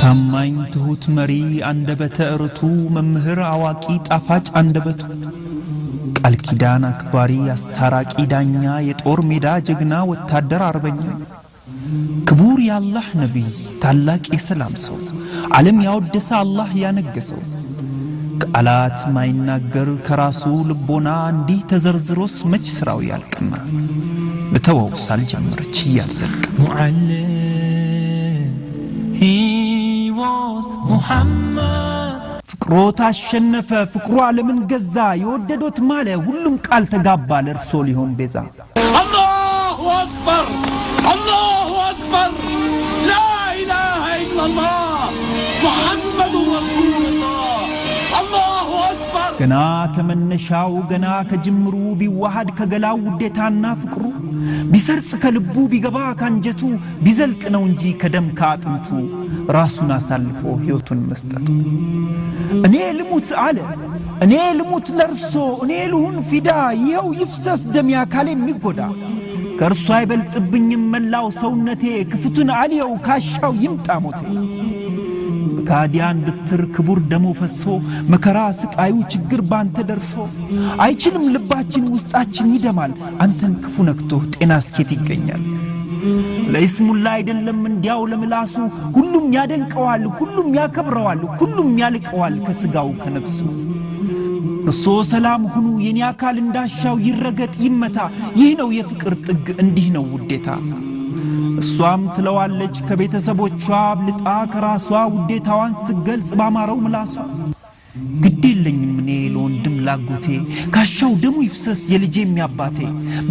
ታማኝ ትሁት መሪ አንደበተ ርቱ መምህር አዋቂ ጣፋጭ አንደበቱ ቃል ኪዳን አክባሪ አስታራቂ ዳኛ የጦር ሜዳ ጀግና ወታደር አርበኛ ክቡር ያላህ ነብይ ታላቅ የሰላም ሰው ዓለም ያወደሰ አላህ ያነገሰው ቃላት ማይናገር ከራሱ ልቦና እንዲህ ተዘርዝሮስ መች ስራው ያልቅና በተወው ሳልጀምርች ያልዘልቅ ሙዓልም he was Muhammad ፍቅሩ ታሸነፈ ፍቅሩ ዓለምን ገዛ የወደዶት ማለ ሁሉም ቃል ተጋባ ለርሶ ሊሆን ቤዛ አላሁ አክበር አላሁ አክበር ላ ኢላሃ ኢላላህ ሙሐመዱ ረሱሉላህ አላሁ አክበር ገና ከመነሻው ገና ከጅምሩ ቢዋሃድ ከገላው ውዴታና ፍቅሩ ቢሰርጽ ከልቡ ቢገባ ካንጀቱ ቢዘልቅ ነው እንጂ ከደም ካጥንቱ ራሱን አሳልፎ ህይወቱን መስጠቱ እኔ ልሙት አለ እኔ ልሙት ለርሶ እኔ ልሁን ፊዳ ይኸው ይፍሰስ ደም ያካሌ የሚጎዳ ከርሱ አይበልጥብኝም መላው ሰውነቴ ክፍቱን አልየው ካሻው ይምጣ ሞቴ ካዲያን ብትር ክቡር ደሞ ፈሶ መከራ ስቃዩ ችግር ባንተ ደርሶ አይችልም ልባችን ውስጣችን ይደማል አንተን ክፉ ነክቶ ጤና ስኬት ይገኛል ለይስሙላ አይደለም እንዲያው ለምላሱ ሁሉም ያደንቀዋል ሁሉም ያከብረዋል ሁሉም ያልቀዋል ከስጋው ከነፍሱ እርሶ ሰላም ሁኑ የኔ አካል እንዳሻው ይረገጥ ይመታ ይህ ነው የፍቅር ጥግ እንዲህ ነው ውዴታ እሷም ትለዋለች ከቤተሰቦቿ አብልጣ ከራሷ ውዴታዋን ስገልጽ ባማረው ምላሷ ግዴለኝም እኔ ለወንድም ላጎቴ ካሻው ደሙ ይፍሰስ የልጄ የሚያባቴ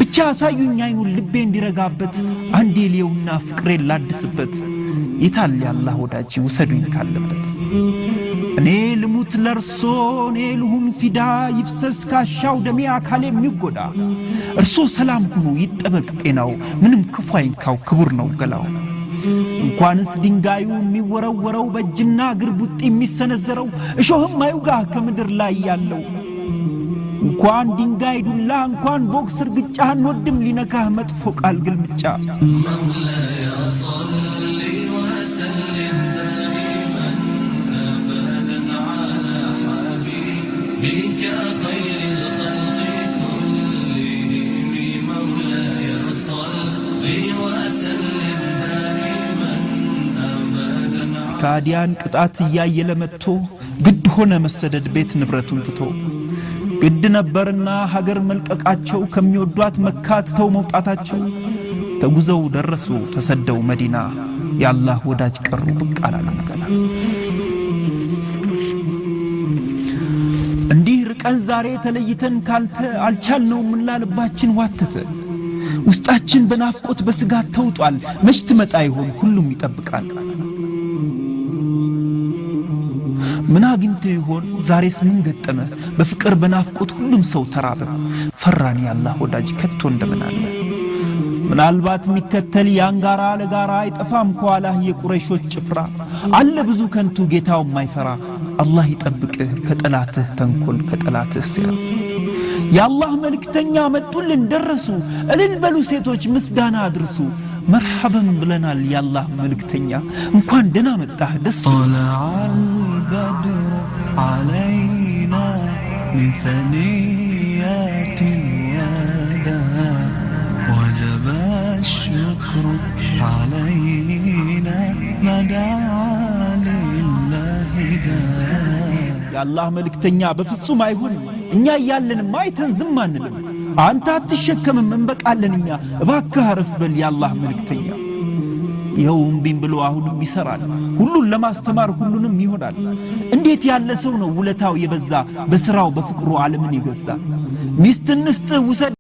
ብቻ አሳዩኝ አይኑን ልቤ እንዲረጋበት አንዴ ሊየውና ፍቅሬን ላድስበት ይታል ያላህ ወዳጅ ውሰዱኝ ካለበት እኔ ልሙት ለርሶ እኔ ልሁን ፊዳ ይፍሰስ ካሻው ደሜ አካሌ የሚጎዳ እርሶ ሰላም ሁኑ ይጠበቅ ጤናው ምንም ክፉ አይንካው ክቡር ነው ገላው እንኳንስ ድንጋዩ የሚወረወረው በእጅና ግርቡጥ የሚሰነዘረው እሾህም አይውጋ ከምድር ላይ ያለው እንኳን ድንጋይ ዱላ እንኳን ቦክስ እርግጫህን ወድም ሊነካህ መጥፎ ቃል ግልምጫ مولاي صل وسلم دائما أبدا على حبيبك خير الخلق كلهم مولاي صل وسلم دائما أبدا ካዲያን ቅጣት ያየለ መጥቶ ግድ ሆነ መሰደድ ቤት ንብረቱን ትቶ ግድ ነበርና ሀገር መልቀቃቸው ከሚወዷት መካ ተው መውጣታቸው ተጉዘው ደረሱ ተሰደው መዲና ያላህ ወዳጅ ቀሩ ብቅ አላለም ገና እንዲህ ርቀን ዛሬ ተለይተን ካልተ አልቻልነው ምንላልባችን ዋተተ ውስጣችን በናፍቆት በስጋት ተውጧል መች ትመጣ ይሆን ሁሉም ይጠብቃል ምን አግኝቶ ይሆን ዛሬስ ምን ገጠመ በፍቅር በናፍቆት ሁሉም ሰው ተራበ ፈራን ያላህ ወዳጅ ከቶ እንደምን አለ ምናልባት የሚከተል ያንጋራ ለጋራ አይጠፋም ከኋላህ የቁረይሾች ጭፍራ አለ ብዙ ከንቱ ጌታው የማይፈራ አላህ ይጠብቅህ ከጠላትህ ተንኮል ከጠላትህ ሴራ ያላህ መልእክተኛ መጡልን ደረሱ እልል በሉ ሴቶች ምስጋና አድርሱ مرحبا بلنا يالله ملكتنيا እንኳን ደና መጣህ ደስ طلع البدر علينا من ثنيات الوداع وجب الشكر علينا مدعا لله داع ያላህ መልእክተኛ በፍጹም አይሁን እኛ ያያለን ማይተን ዝም አንልም አንተ አትሸከምም እንበቃለንኛ እባክህ አረፍ በል ያላህ መልእክተኛ ይኸውም ቢን ብሎ አሁንም ይሰራል ሁሉን ለማስተማር ሁሉንም ይሆናል እንዴት ያለ ሰው ነው ውለታው የበዛ በስራው በፍቅሩ ዓለምን ይገዛ ሚስትንስጥ ውሰድ